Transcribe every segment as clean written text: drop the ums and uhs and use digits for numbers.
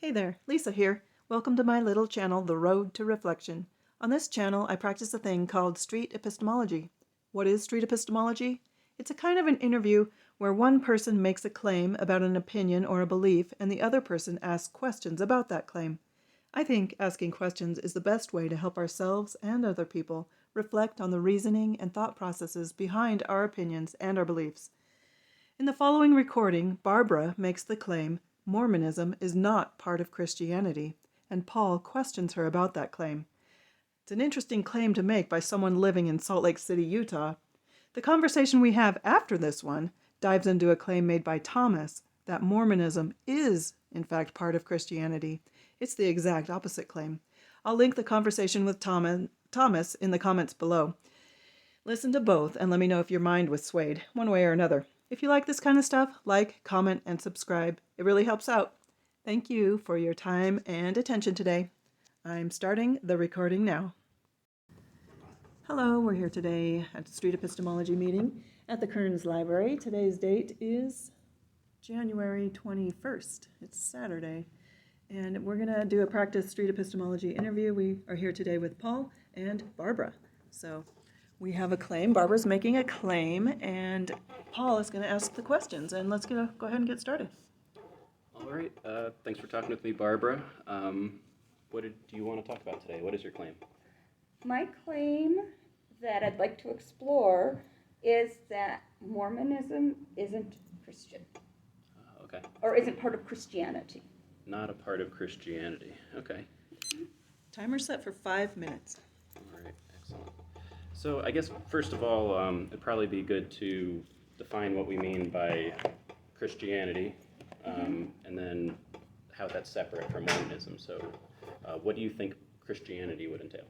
Hey there, Lisa here. Welcome to my little channel, The Road to Reflection. On this channel, I practice a thing called Street Epistemology. What is Street Epistemology? It's a kind of an interview where one person makes a claim about an opinion or a belief, and the other person asks questions about that claim. I think asking questions is the best way to help ourselves and other people reflect on the reasoning and thought processes behind our opinions and our beliefs. In the following recording, Barbara makes the claim, Mormonism is not part of Christianity, and Paul questions her about that claim. It's an interesting claim to make by someone living in Salt Lake City, Utah. The conversation we have after this one dives into a claim made by Thomas that Mormonism is, in fact, part of Christianity. It's the exact opposite claim. I'll link the conversation with Thomas in the comments below. Listen to both and let me know if your mind was swayed, one way or another. If you like this kind of stuff, like, comment, and subscribe. It really helps out. Thank you for your time and attention today. I'm starting the recording now. Hello, we're here today at the Street Epistemology meeting at the Kearns Library. Today's date is January 21st. It's Saturday. And we're going to do a practice Street Epistemology interview. We are here today with Paul and Barbara. So we have a claim. Barbara's making a claim, and Paul is going to ask the questions. And let's go ahead and get started. All right. Thanks for talking with me, Barbara. What do you want to talk about today? What is your claim? My claim that I'd like to explore is that Mormonism isn't Christian. Okay. Or isn't part of Christianity. Not a part of Christianity. Okay. Timer set for 5 minutes. All right. Excellent. So I guess, first of all, it'd probably be good to define what we mean by Christianity, and then how that's separate from Mormonism. So what do you think Christianity would entail?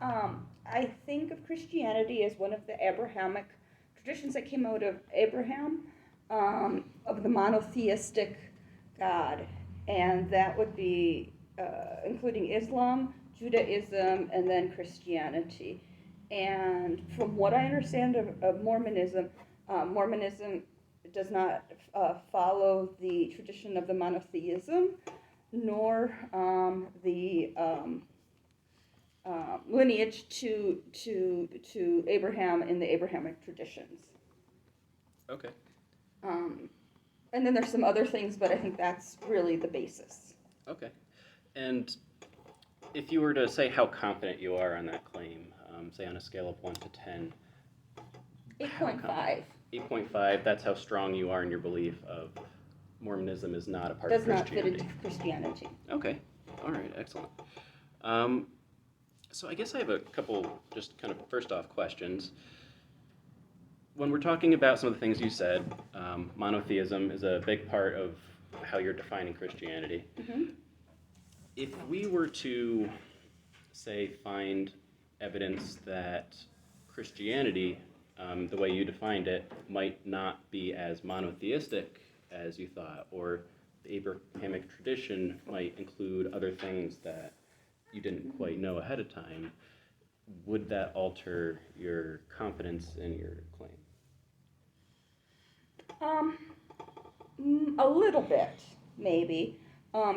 I think of Christianity as one of the Abrahamic traditions that came out of Abraham, of the monotheistic God. And that would be including Islam, Judaism, and then Christianity. And from what I understand of Mormonism, Mormonism does not follow the tradition of the monotheism, nor the lineage to Abraham in the Abrahamic traditions. Okay. And then there's some other things, but I think that's really the basis. Okay. And if you were to say how confident you are on that claim, say on a scale of 1 to 10. 8.5. 8.5, that's how strong you are in your belief of Mormonism is not a part of Does not Christianity. fit into Christianity. Okay. All right. Excellent. So I guess I have a couple just kind of first off questions. When we're talking about some of the things you said, monotheism is a big part of how you're defining Christianity. Mm-hmm. If we were to, say, find evidence that Christianity, the way you defined it, might not be as monotheistic as you thought, or the Abrahamic tradition might include other things that you didn't quite know ahead of time, would that alter your confidence in your claim? A little bit, maybe,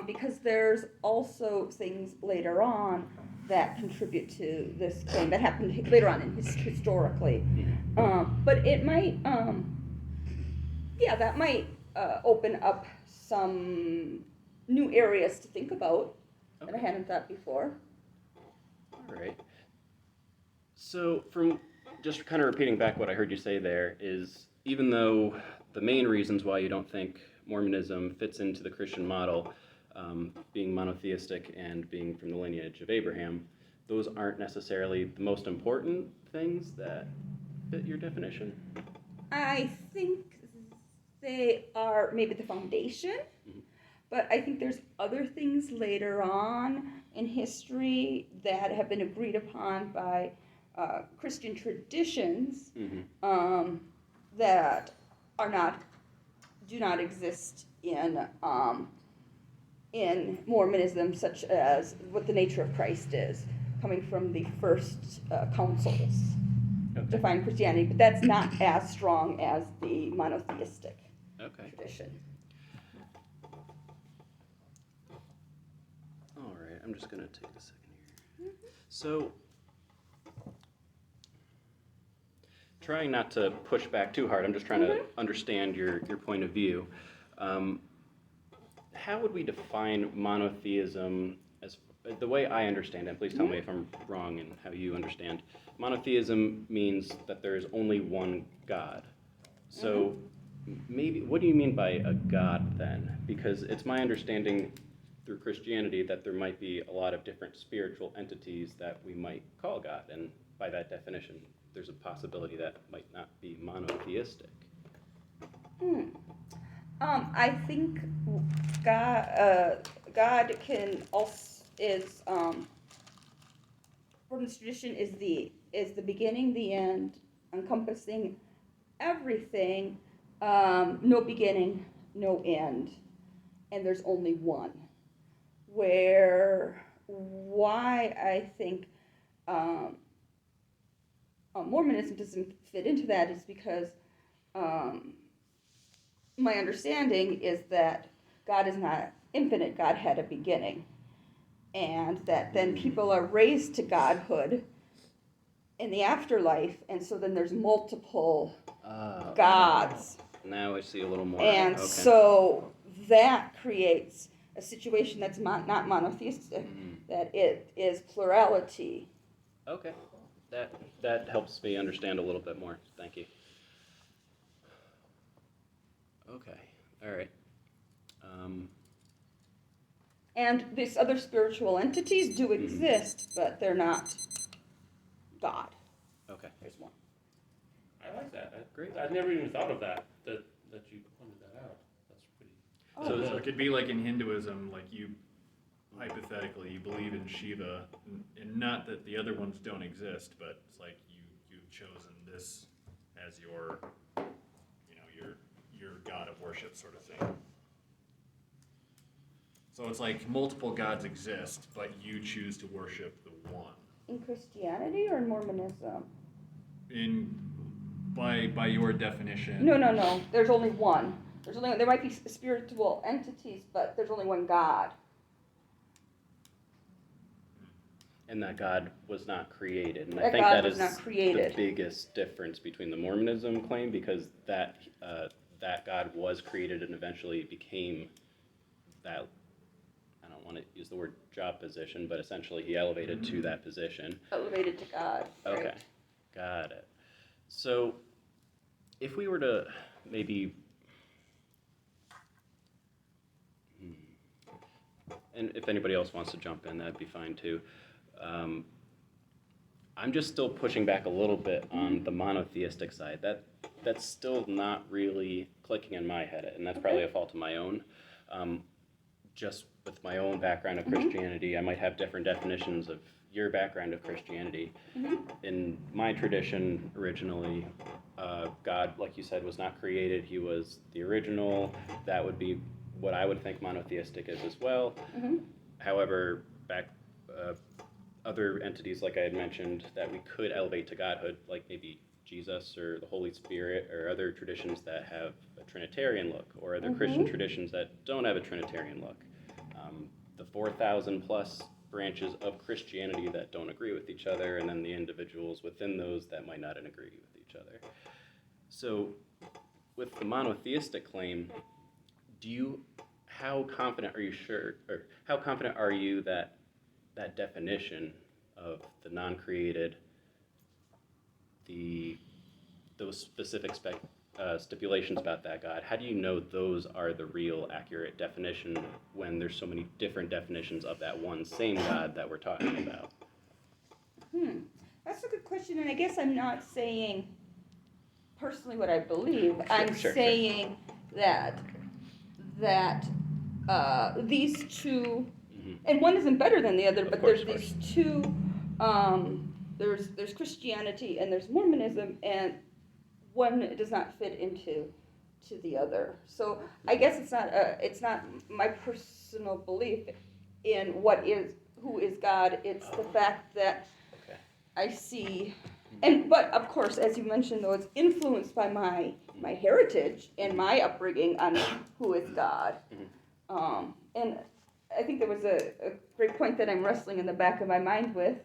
because there's also things later on that contribute to this claim that happened later on historically. But it might, that might open up some new areas to think about that I hadn't thought before. All right. So from just kind of repeating back what I heard you say there is, even though the main reasons why you don't think Mormonism fits into the Christian model, being monotheistic and being from the lineage of Abraham, those aren't necessarily the most important things that fit your definition? I think they are maybe the foundation, but I think there's other things later on in history that have been agreed upon by Christian traditions that do not exist in Mormonism, such as what the nature of Christ is, coming from the first councils. Define Christianity, but that's not as strong as the monotheistic tradition. I'm just going to take a second here. So, trying not to push back too hard, I'm just trying to understand your point of view. How would we define monotheism as the way I understand it? Please tell me if I'm wrong in how you understand. Monotheism means that there is only one God. So maybe, what do you mean by a God then? Because it's my understanding through Christianity that there might be a lot of different spiritual entities that we might call God, and by that definition, there's a possibility that might not be monotheistic. I think God can also from this tradition is the beginning, the end, encompassing everything. No beginning, no end, and there's only one. Why I think Mormonism doesn't fit into that is because my understanding is that God is not infinite. God had a beginning, and that then people are raised to godhood in the afterlife, and so then there's multiple gods. Now I see a little more. And okay. So that creates a situation that's not monotheistic, that it is plurality. Okay, that helps me understand a little bit more. Thank you. Okay, all right. And these other spiritual entities do exist, but they're not God. Okay. There's one. I like that. Great. I've never even thought of that you pointed that out. That's pretty. So it could be like in Hinduism, like you, hypothetically, you believe in Shiva, and not that the other ones don't exist, but it's like you've chosen this as your, your god of worship sort of thing. So it's like multiple gods exist, but you choose to worship the one. In Christianity or in Mormonism? By your definition. No. There's only one. There might be spiritual entities, but there's only one God. And that God was not created. And I That think God that was is not created. the biggest difference between the Mormonism claim, because that God was created and eventually became that, I don't want to use the word job position, but essentially he elevated to that position. Elevated to God. Right? Okay, got it. So if we were to maybe, and if anybody else wants to jump in, that'd be fine too. I'm just still pushing back a little bit on the monotheistic side. That's still not really clicking in my head, and that's probably a fault of my own. Just with my own background of Christianity, I might have different definitions of your background of Christianity. In my tradition, originally, God, like you said, was not created. He was the original. That would be what I would think monotheistic is as well. However, other entities, like I had mentioned, that we could elevate to godhood, like maybe Jesus or the Holy Spirit, or other traditions that have a Trinitarian look, or other Christian traditions that don't have a Trinitarian look. The 4,000 plus branches of Christianity that don't agree with each other, and then the individuals within those that might not agree with each other. So with the monotheistic claim, how confident are you that that definition of the non-created, those specific stipulations about that God, how do you know those are the real accurate definition when there's so many different definitions of that one same God that we're talking about? That's a good question, and I guess I'm not saying personally what I believe. Sure. Saying that these two, and one isn't better than the other, but there's these two. There's Christianity and there's Mormonism, and one does not fit into the other. So I guess it's not my personal belief in who is God. It's the fact that I see, but of course, as you mentioned, though, it's influenced by my heritage and my upbringing on who is God. And I think there was a great point that I'm wrestling in the back of my mind with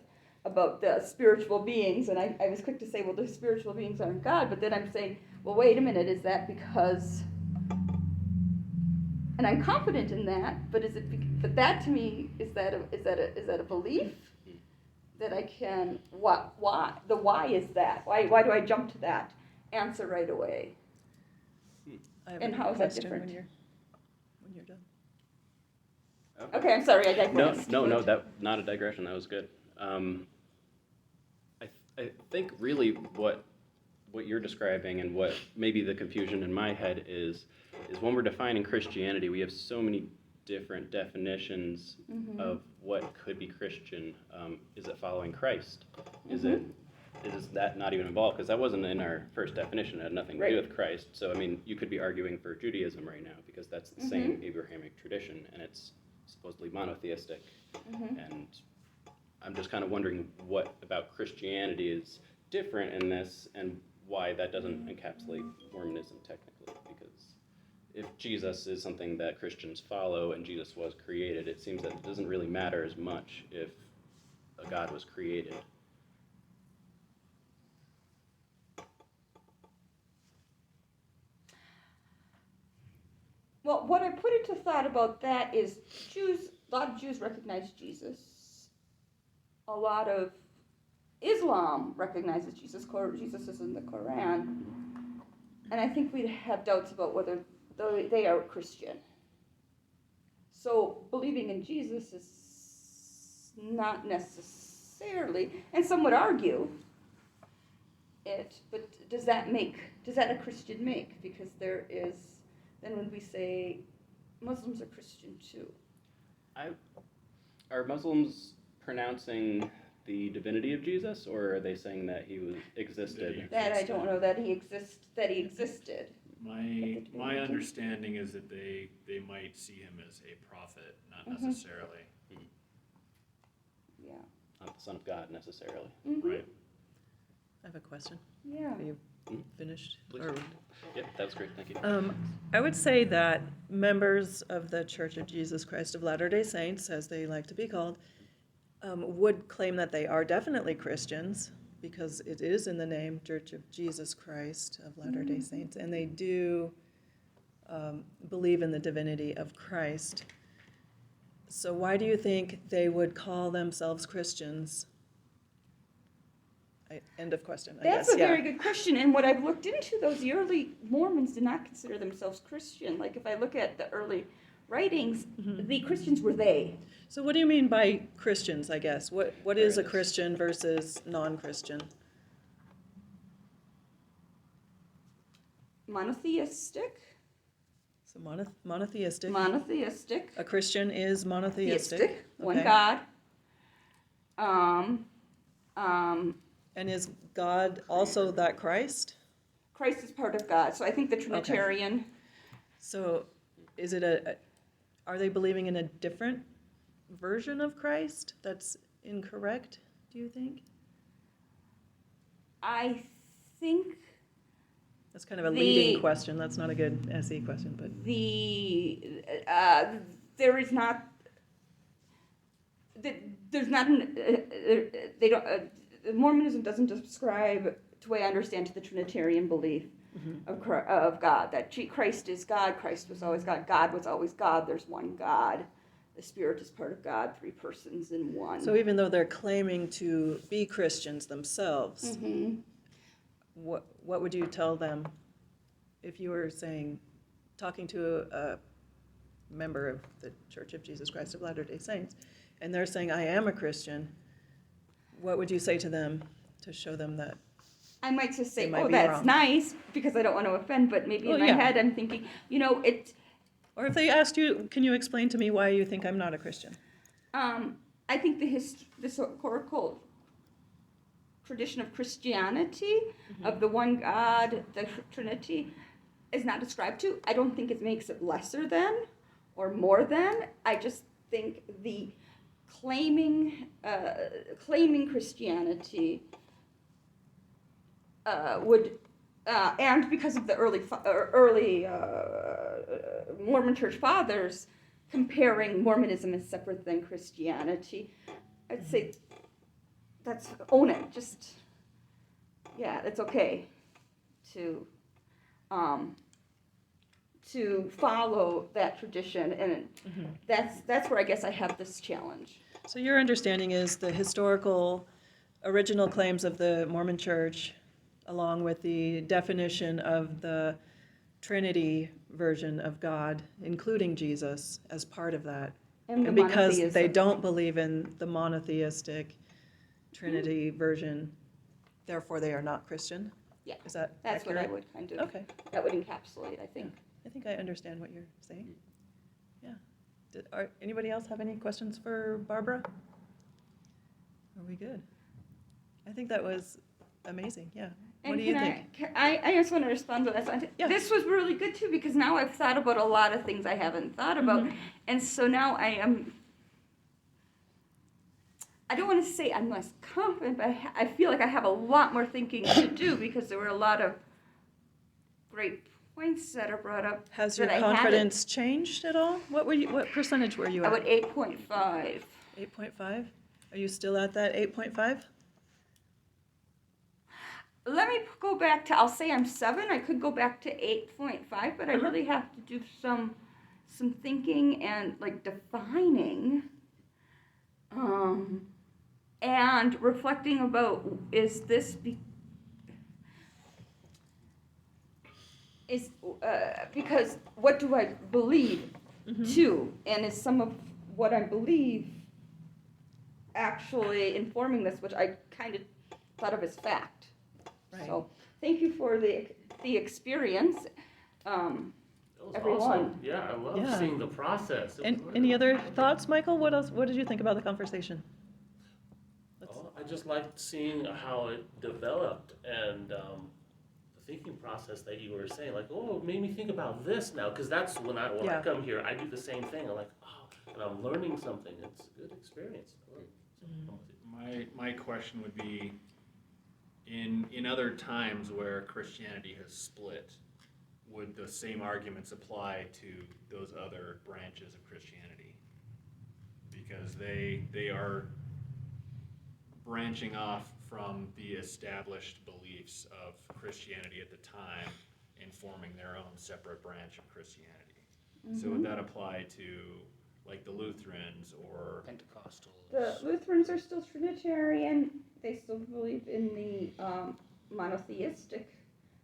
about the spiritual beings, and I was quick to say, well, the spiritual beings aren't God, but then I'm saying, well, wait a minute, is that because, and I'm confident in that, but but that to me, is that a belief that I can, why is that? Why do I jump to that answer right away? I have And a how is that question different? when you're done. Okay, I'm sorry, I No, digressed. no, that not a digression. That was good. I think really what you're describing and what maybe the confusion in my head is when we're defining Christianity, we have so many different definitions of what could be Christian. Is it following Christ? Is that not even involved? Because that wasn't in our first definition. It had nothing to do Right. with Christ. So I mean, you could be arguing for Judaism right now because that's the same Abrahamic tradition, and it's supposedly monotheistic. And I'm just kind of wondering what about Christianity is different in this, and why that doesn't encapsulate Mormonism technically. Because if Jesus is something that Christians follow and Jesus was created, it seems that it doesn't really matter as much if a God was created. Well, what I put into thought about that is a lot of Jews recognize Jesus. A lot of Islam recognizes Jesus. Jesus is in the Quran. And I think we'd have doubts about whether they are Christian. So believing in Jesus is not necessarily, and some would argue it, but does that a Christian make? Because then when we say Muslims are Christian too. Are Muslims pronouncing the divinity of Jesus, or are they saying that he existed? That I don't know that he existed. My understanding is that they might see him as a prophet, not necessarily. Yeah. Not the Son of God necessarily. Right. I have a question. Yeah. Are you finished? Please. Or- Yep, that was great. Thank you. I would say that members of the Church of Jesus Christ of Latter-day Saints, as they like to be called, would claim that they are definitely Christians, because it is in the name Church of Jesus Christ of Latter-day Saints, and they do believe in the divinity of Christ. So why do you think they would call themselves Christians? End of question, I That's guess. a very good question. And what I've looked into, the early Mormons did not consider themselves Christian. Like if I look at the early writings, the Christians were they. So what do you mean by Christians, I guess? What is a Christian versus non-Christian? Monotheistic. So monotheistic. Monotheistic. A Christian is monotheistic. One Okay. God. And is God also that Christ? Christ is part of God. So I think the Trinitarian. So is it are they believing in a different version of Christ that's incorrect, do you think? I think That's kind of a leading question. That's not a good SE question, but there is not. There's not an. They don't. Mormonism doesn't describe, to the way I understand, to the Trinitarian belief of God. That Christ is God. Christ was always God. God was always God. There's one God. The Spirit is part of God. 3 persons in one. so even though they're claiming to be Christians themselves, what would you tell them if you were talking to a member of the Church of Jesus Christ of Latter-day Saints, and they're saying, I am a Christian, what would you say to them to show them that? I might just say, They might oh, be that's wrong. nice, because I don't want to offend, but maybe Well, in my yeah. head I'm thinking, it. Or if they asked you, can you explain to me why you think I'm not a Christian? I think the historical tradition of Christianity, of the one God, the Trinity, is not described to. I don't think it makes it lesser than or more than. I just think the claiming Christianity would, and because of the early Mormon Church Fathers, comparing Mormonism as separate than Christianity, I'd say own it. Just, yeah, it's okay to follow that tradition, and that's where I guess I have this challenge. So your understanding is the historical original claims of the Mormon Church, along with the definition of the Trinity version of God, including Jesus, as part of that. And the because they monotheism. don't believe in the monotheistic Trinity version, therefore they are not Christian? Yeah, Is that that's accurate? what I would kind of, Okay. that would encapsulate, I think. I think I understand what you're saying. Yeah. Anybody else have any questions for Barbara? Are we good? I think that was amazing, yeah. What do you think? I just want to respond to that. Yeah. This was really good too, because now I've thought about a lot of things I haven't thought about. And so now I don't want to say I'm less confident, but I feel like I have a lot more thinking to do, because there were a lot of great points that are brought up. Has your that I hadn't- confidence changed at all? What percentage were you I at? would 8.5. 8.5? Are you still at that 8.5? Let me go back to, I'll say I'm 7. I could go back to 8.5, but I really have to do some thinking and like defining, and reflecting about, is this because what do I believe too, and is some of what I believe actually informing this, which I kind of thought of as fact. Right. So thank you for the experience, That was everyone. awesome. Yeah, I love Yeah. seeing the process. It And was any really- other thoughts, Michael? What did you think about the conversation? Oh, I just liked seeing how it developed, and the thinking process that you were saying, like, oh, it made me think about this now, because that's when I Yeah. come here, I do the same thing. I'm like, oh, and I'm learning something. It's a good experience. I love it. So, My question would be, in other times where Christianity has split, would the same arguments apply to those other branches of Christianity? Because they are branching off from the established beliefs of Christianity at the time and forming their own separate branch of Christianity. So would that apply to like the Lutherans or Pentecostals. The Lutherans are still Trinitarian. They still believe in the monotheistic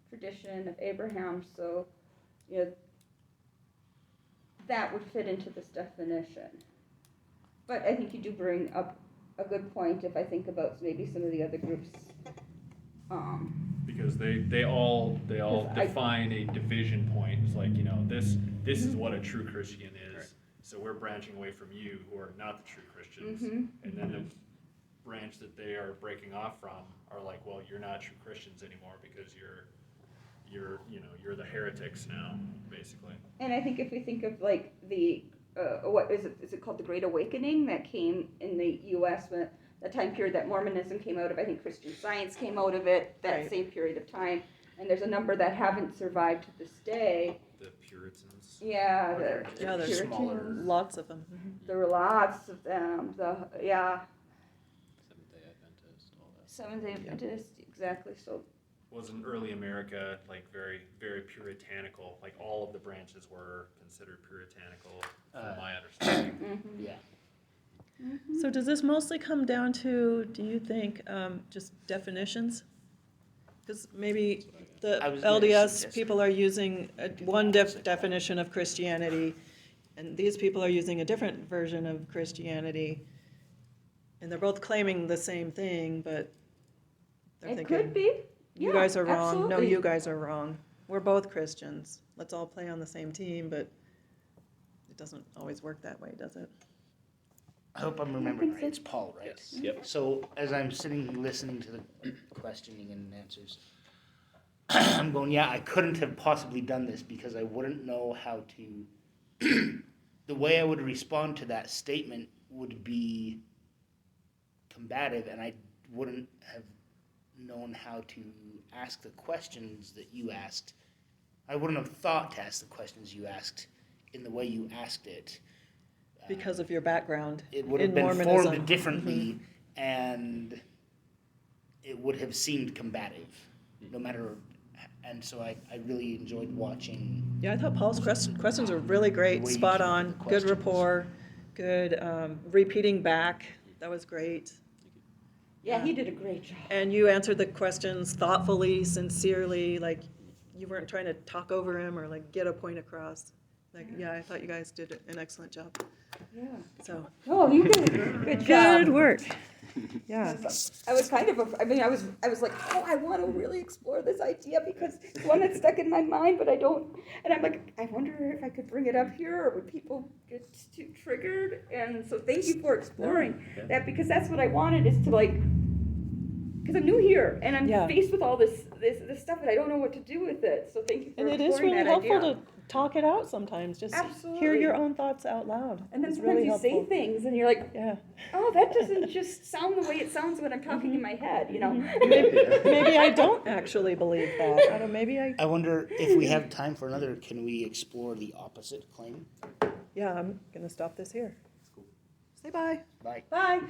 tradition of Abraham. So, that would fit into this definition. But I think you do bring up a good point if I think about maybe some of the other groups. because they all Because I- define a division point. It's like, this is what a true Christian is. So we're branching away from you who are not the true Christians. And then the branch that they are breaking off from are like, well, you're not true Christians anymore because you're the heretics now, basically. And I think if we think of like the what is it called, the Great Awakening that came in the U.S. when the time period that Mormonism came out of, I think Christian Science came out of it that Right. same period of time, and there's a number that haven't survived to this day. The Puritans. Yeah, Or the Yeah, there's smaller. Puritans. Lots of them. There were lots of them. Seventh-day Adventist, all that. Seventh-day Adventist, exactly. So Wasn't early America like very, very puritanical? Like all of the branches were considered puritanical, from my understanding. Yeah. So does this mostly come down to, do you think, just definitions? Because maybe the I was gonna LDS suggest people are using one definition of Christianity, and these people are using a different version of Christianity, and they're both claiming the same thing, but they're it thinking, could be. you Yeah, guys are wrong. No, absolutely. you guys are wrong. We're both Christians. Let's all play on the same team, but it doesn't always work that way, does it? I hope I'm remembering right. It's Paul, right? Yes. Yep. So as I'm sitting listening to the questioning and answers, I'm going, yeah, I couldn't have possibly done this because I wouldn't know how to. The way I would respond to that statement would be combative, and I wouldn't have known how to ask the questions that you asked. I wouldn't have thought to ask the questions you asked in the way you asked it. Because of your background It would have in been Mormonism. formed differently, and it would have seemed combative, no matter. And so I really enjoyed watching. Yeah, I thought Paul's questions were really great, The way you spot came up on, with the good questions. rapport, good repeating back. That was great. Yeah, he did a great job. And you answered the questions thoughtfully, sincerely, like you weren't trying to talk over him or like get a point across. Like, yeah, I thought you guys did an excellent job. Yeah. So, Oh, you did a good job. good work. Yeah. I was kind of, I was like, oh, I want to really explore this idea because it's one that's stuck in my mind, but I don't, and I'm like, I wonder if I could bring it up here, or would people get too triggered? And so thank you for exploring that, because that's what I wanted, is to like, because I'm new here, and I'm Yeah. faced with all this stuff, and I don't know what to do with it, so thank you for And it exploring is really that helpful idea. to talk it out sometimes, just hear Absolutely. your own thoughts out loud. And then It's sometimes really you say helpful. things, and you're like, Yeah. oh, that doesn't just sound the way it sounds when I'm talking in my head, you know? Maybe I don't actually believe that. I don't, maybe I, I wonder if we have time for another. Can we explore the opposite claim? yeah, I'm gonna stop this here. Say bye. Bye. Bye.